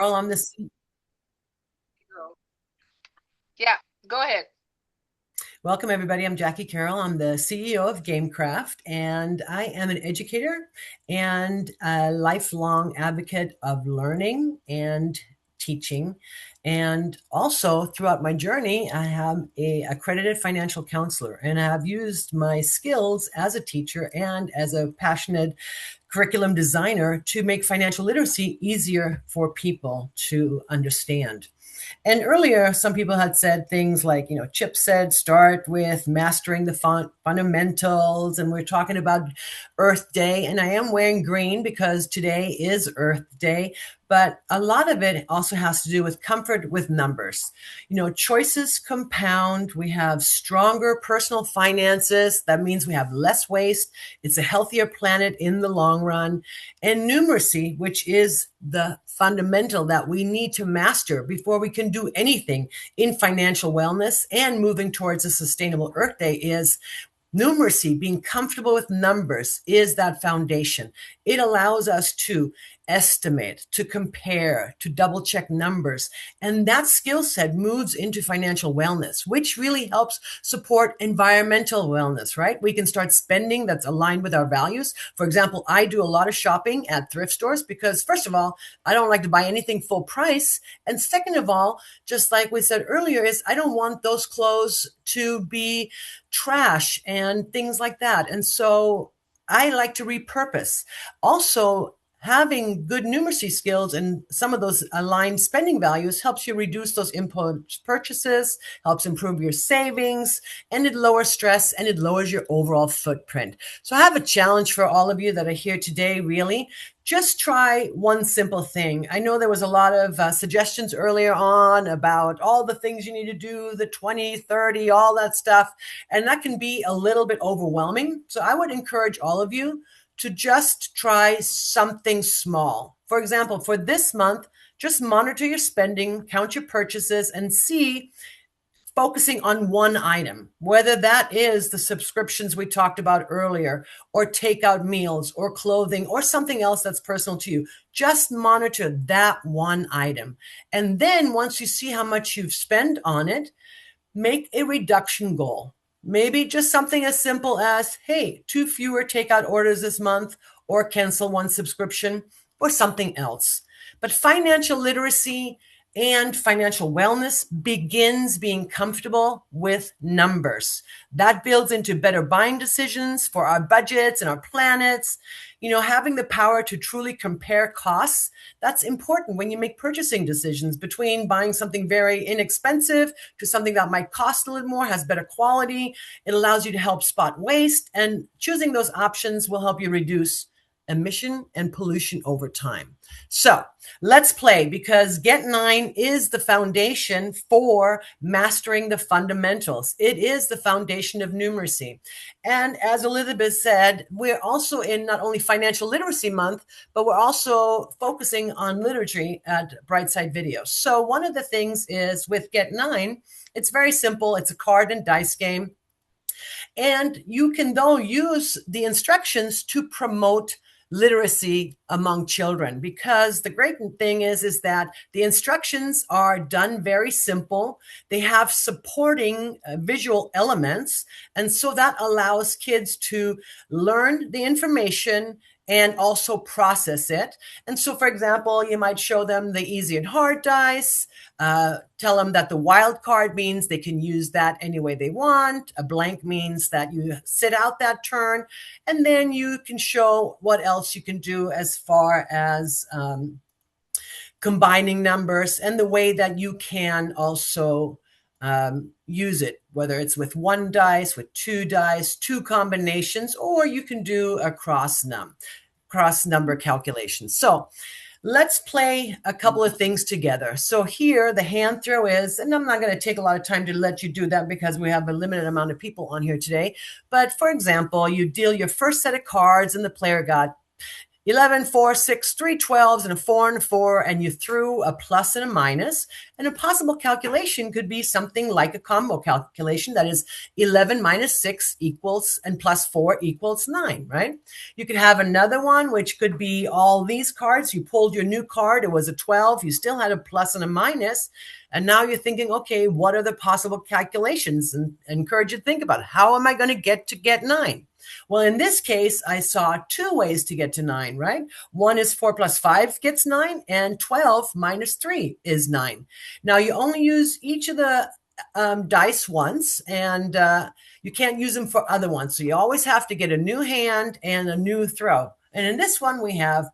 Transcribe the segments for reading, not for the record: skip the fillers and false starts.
Carol. Yeah, go ahead. Welcome everybody. I'm Jackie Carroll. I'm the CEO of Gamecraft, and I am an educator and a lifelong advocate of learning and teaching. And also throughout my journey, I am a accredited financial counselor, and I have used my skills as a teacher and as a passionate curriculum designer to make financial literacy easier for people to understand. And earlier, some people had said things like, Chip said, start with mastering the fundamentals. And we're talking about Earth Day. And I am wearing green because today is Earth Day. But a lot of it also has to do with comfort with numbers. Choices compound. We have stronger personal finances. That means we have less waste. It's a healthier planet in the long run. And numeracy, which is the fundamental that we need to master before we can do anything in financial wellness and moving towards a sustainable Earth Day, is numeracy. Being comfortable with numbers is that foundation. It allows us to estimate, to compare, to double check numbers. And that skill set moves into financial wellness, which really helps support environmental wellness, right? We can start spending that's aligned with our values. For example, I do a lot of shopping at thrift stores because, first of all, I don't like to buy anything full price. And second of all, just like we said earlier, is I don't want those clothes to be trash and things like that. And so I like to repurpose. Also, having good numeracy skills and some of those aligned spending values helps you reduce those impulse purchases, helps improve your savings, and it lowers stress and it lowers your overall footprint. So I have a challenge for all of you that are here today, really. Just try one simple thing. I know there was a lot of suggestions earlier on about all the things you need to do, the 20, 30, all that stuff. And that can be a little bit overwhelming. So I would encourage all of you to just try something small. For example, for this month, just monitor your spending, count your purchases, and see, focusing on one item, whether that is the subscriptions we talked about earlier, or takeout meals, or clothing, or something else that's personal to you. Just monitor that one item. And then once you see how much you've spent on it, make a reduction goal. Maybe just something as simple as, hey, 2 fewer takeout orders this month, or cancel one subscription, or something else. But financial literacy and financial wellness begins being comfortable with numbers. That builds into better buying decisions for our budgets and our planets. Having the power to truly compare costs, that's important when you make purchasing decisions between buying something very inexpensive to something that might cost a little more, has better quality. It allows you to help spot waste, and choosing those options will help you reduce emission and pollution over time. So let's play, because Get 9 is the foundation for mastering the fundamentals. It is the foundation of numeracy. And as Elizabeth said, we're also in not only Financial Literacy Month, but we're also focusing on literature at Brightside Video. So one of the things is with Get 9, it's very simple. It's a card and dice game. And you can, though, use the instructions to promote literacy among children, because the great thing is that the instructions are done very simple. They have supporting visual elements, and so that allows kids to learn the information and also process it. And so, for example, you might show them the easy and hard dice, tell them that the wild card means they can use that any way they want. A blank means that you sit out that turn, and then you can show what else you can do as far as combining numbers and the way that you can also use it, whether it's with one dice, with two dice, two combinations, or you can do a cross number calculation. So let's play a couple of things together. So here the hand throw is, and I'm not going to take a lot of time to let you do that because we have a limited amount of people on here today. But for example, you deal your first set of cards and the player got 11, 4, 6, 3 12s, and a 4 and a 4, and you threw a plus and a minus. And a possible calculation could be something like a combo calculation, that is 11 minus 6 equals and plus 4 equals 9, right? You could have another one, which could be all these cards. You pulled your new card, it was a 12, you still had a plus and a minus, and now you're thinking, okay, what are the possible calculations? And I encourage you to think about it. How am I going to get 9? Well, in this case, I saw two ways to get to 9, right? One is 4 plus 5 gets 9, and 12 minus 3 is 9. Now, you only use each of the dice once, and you can't use them for other ones. So you always have to get a new hand and a new throw. And in this one, we have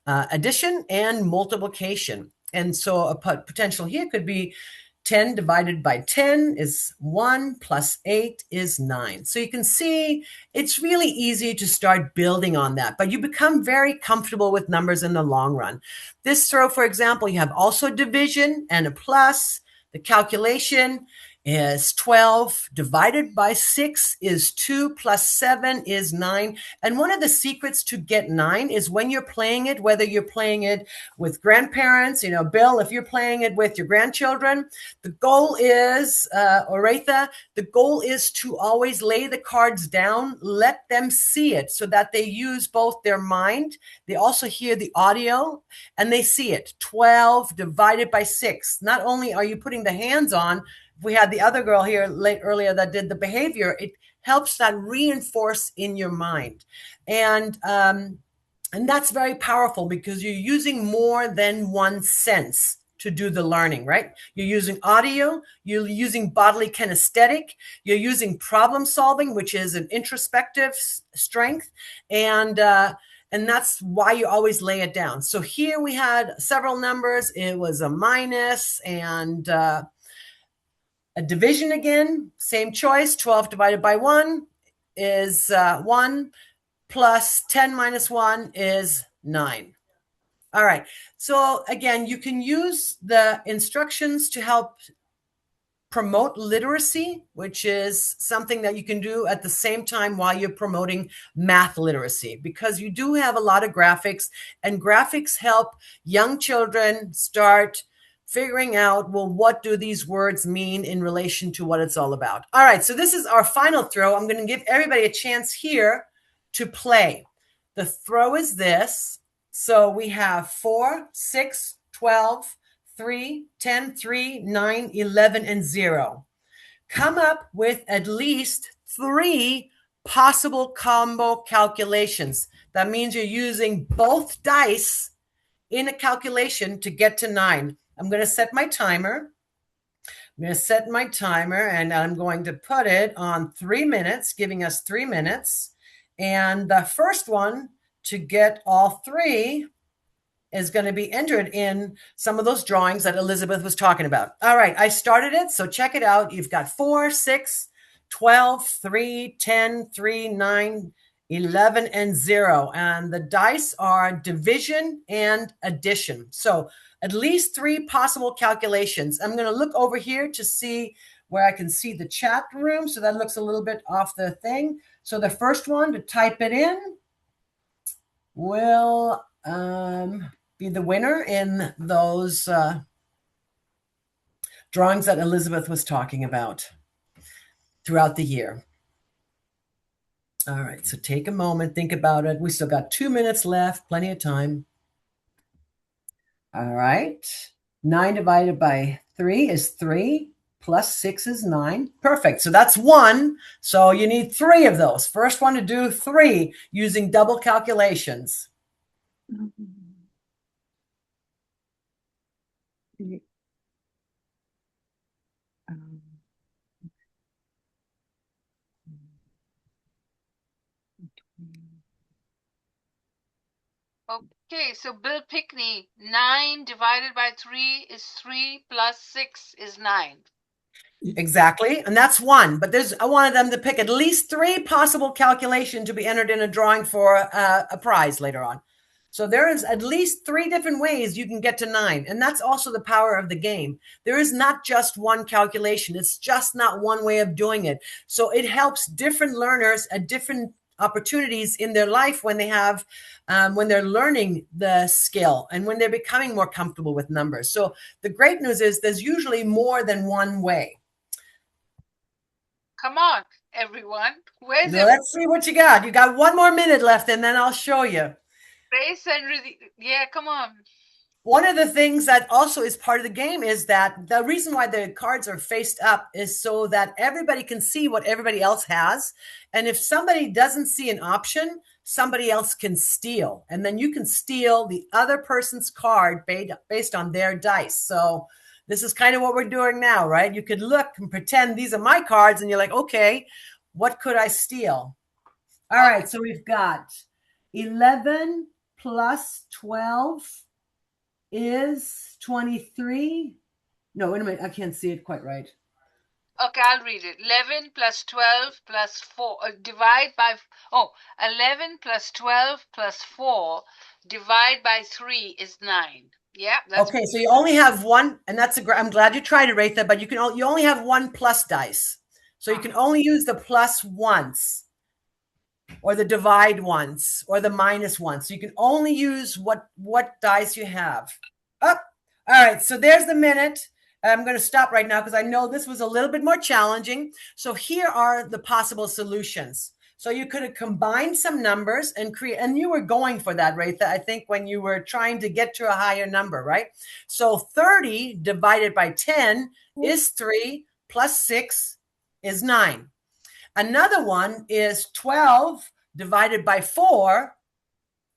addition and multiplication. And so a potential here could be 10 divided by 10 is 1, plus 8 is 9. So you can see it's really easy to start building on that, but you become very comfortable with numbers in the long run. This throw, for example, you have also division and a plus. The calculation is 12 divided by 6 is 2, plus 7 is 9. And one of the secrets to get 9 is when you're playing it, whether you're playing it with grandparents, Bill, if you're playing it with your grandchildren, the goal is, Oretha, the goal is to always lay the cards down, let them see it so that they use both their mind, they also hear the audio, and they see it. 12 divided by 6. Not only are you putting the hands on, we had the other girl here earlier that did the behavior, it helps that reinforce in your mind. And that's very powerful because you're using more than one sense to do the learning, right? You're using audio, you're using bodily kinesthetic, you're using problem solving, which is an introspective strength. And that's why you always lay it down. So here we had several numbers. It was a minus and a division again, same choice. 12 divided by 1 is 1, plus 10 minus 1 is 9. All right. So again, you can use the instructions to help promote literacy, which is something that you can do at the same time while you're promoting math literacy, because you do have a lot of graphics, and graphics help young children start figuring out, well, what do these words mean in relation to what it's all about? All right, so this is our final throw. I'm going to give everybody a chance here to play. The throw is this. So we have 4, 6, 12, 3, 10, 3, 9, 11, and 0. Come up with at least 3 possible combo calculations. That means you're using both dice in a calculation to get to 9. I'm going to set my timer. And I'm going to put it on 3 minutes, giving us 3 minutes. And the first one to get all 3 is going to be entered in some of those drawings that Elizabeth was talking about. All right, I started it, so check it out. You've got 4, 6, 12, 3, 10, 3, 9, 11, and 0. And the dice are division and addition. So at least 3 possible calculations. I'm going to look over here to see where I can see the chat room. So that looks a little bit off the thing. So the first one to type it in will be the winner in those drawings that Elizabeth was talking about throughout the year. All right, so take a moment, think about it. We still got 2 minutes left, plenty of time. All right, 9 divided by 3 is 3, plus 6 is 9. Perfect, so that's 1. So you need 3 of those. First one to do 3 using double calculations. Okay, so Bill Pickney, 9 divided by 3 is 3, plus 6 is 9. Exactly, and that's 1. But I wanted them to pick at least 3 possible calculations to be entered in a drawing for a prize later on. So there is at least 3 different ways you can get to 9. And that's also the power of the game. There is not just one calculation. It's just not one way of doing it. So it helps different learners at different opportunities in their life when they have when they're learning the skill and when they're becoming more comfortable with numbers. So the great news is there's usually more than one way. Come on, everyone. Where's Now every let's see what you got. You got 1 more minute left, and then I'll show you. Grace and yeah, come on. One of the things that also is part of the game is that the reason why the cards are faced up is so that everybody can see what everybody else has. And if somebody doesn't see an option, somebody else can steal. And then you can steal the other person's card based on their dice. So this is kind of what we're doing now, right? You could look and pretend these are my cards, and you're like, okay, what could I steal? All Okay. right, so we've got 11 plus 12 is 23. No, wait a minute. I can't see it quite right. Okay, I'll read it. 11 plus 12 plus 4. Divide by. 11 plus 12 plus 4. Divide by 3 is 9. Yeah, that's. Okay, so you only have one, and that's I'm glad you tried it, Ratha, but you only have one plus dice. So you can only use the plus once, or the divide once, or the minus once. So you can only use what dice you have. Oh, all right, so there's the minute. I'm going to stop right now because I know this was a little bit more challenging. So here are the possible solutions. So you could have combined some numbers and create, and you were going for that, Ratha, I think, when you were trying to get to a higher number, right? So 30 divided by 10 is 3 plus 6 is 9. Another one is 12 divided by 4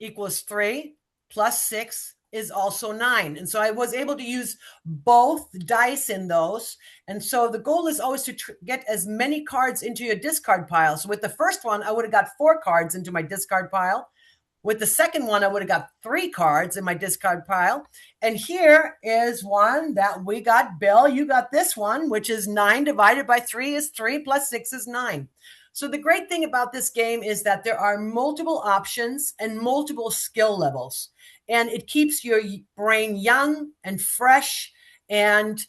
equals 3 plus 6 is also 9. And so I was able to use both dice in those. And so the goal is always to get as many cards into your discard pile. So with the first one, I would have got 4 cards into my discard pile. With the second one, I would have got 3 cards in my discard pile. And here is one that we got, Bill. You got this one, which is 9 divided by 3 is 3 plus 6 is 9. So the great thing about this game is that there are multiple options and multiple skill levels. And it keeps your brain young and fresh. And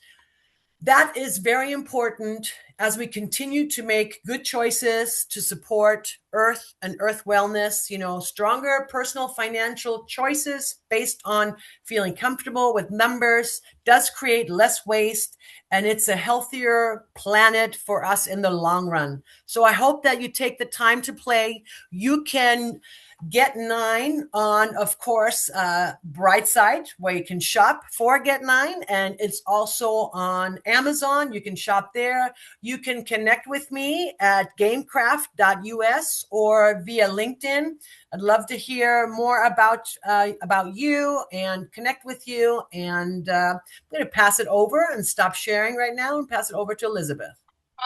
that is very important as we continue to make good choices to support Earth and Earth wellness, stronger personal financial choices based on feeling comfortable with numbers does create less waste, and it's a healthier planet for us in the long run. So I hope that you take the time to play. You can Get 9 on, of course, Brightside, where you can shop for Get 9, and it's also on Amazon. You can shop there. You can connect with me at gamecraft.us or via LinkedIn. I'd love to hear more about you and connect with you. And I'm going to pass it over and stop sharing right now and pass it over to Elizabeth.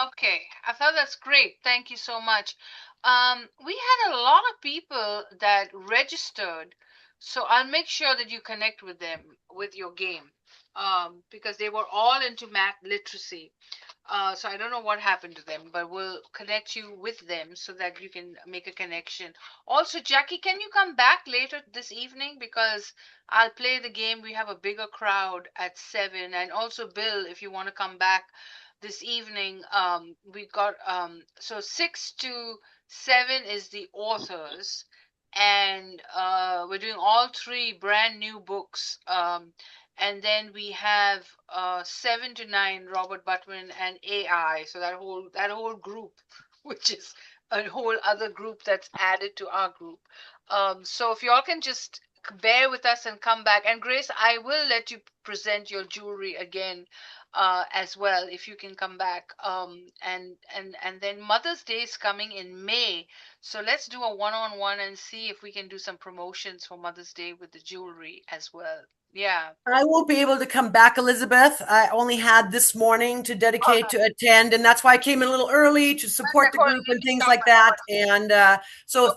Okay, I thought that's great. Thank you so much. We had a lot of people that registered, so I'll make sure that you connect with them with your game, because they were all into math literacy. So I don't know what happened to them, but we'll connect you with them so that you can make a connection. Also, Jacquie, can you come back later this evening? Because I'll play the game. We have a bigger crowd at 7. And also, Bill, if you want to come back this evening, we got so 6 to 7 is the authors, and we're doing all 3 brand new books. And then we have 7 to 9, Robert Butman and AI. So that whole group, which is a whole other group that's added to our group. So if y'all can just bear with us and come back. And Grace, I will let you present your jewelry again as well if you can come back. And then Mother's Day is coming in May. So let's do a one-on-one and see if we can do some promotions for Mother's Day with the jewelry as well. Yeah. I won't be able to come back, Elizabeth. I only had this morning to dedicate to attend, and that's why I came in a little early to support the group and things like that. And so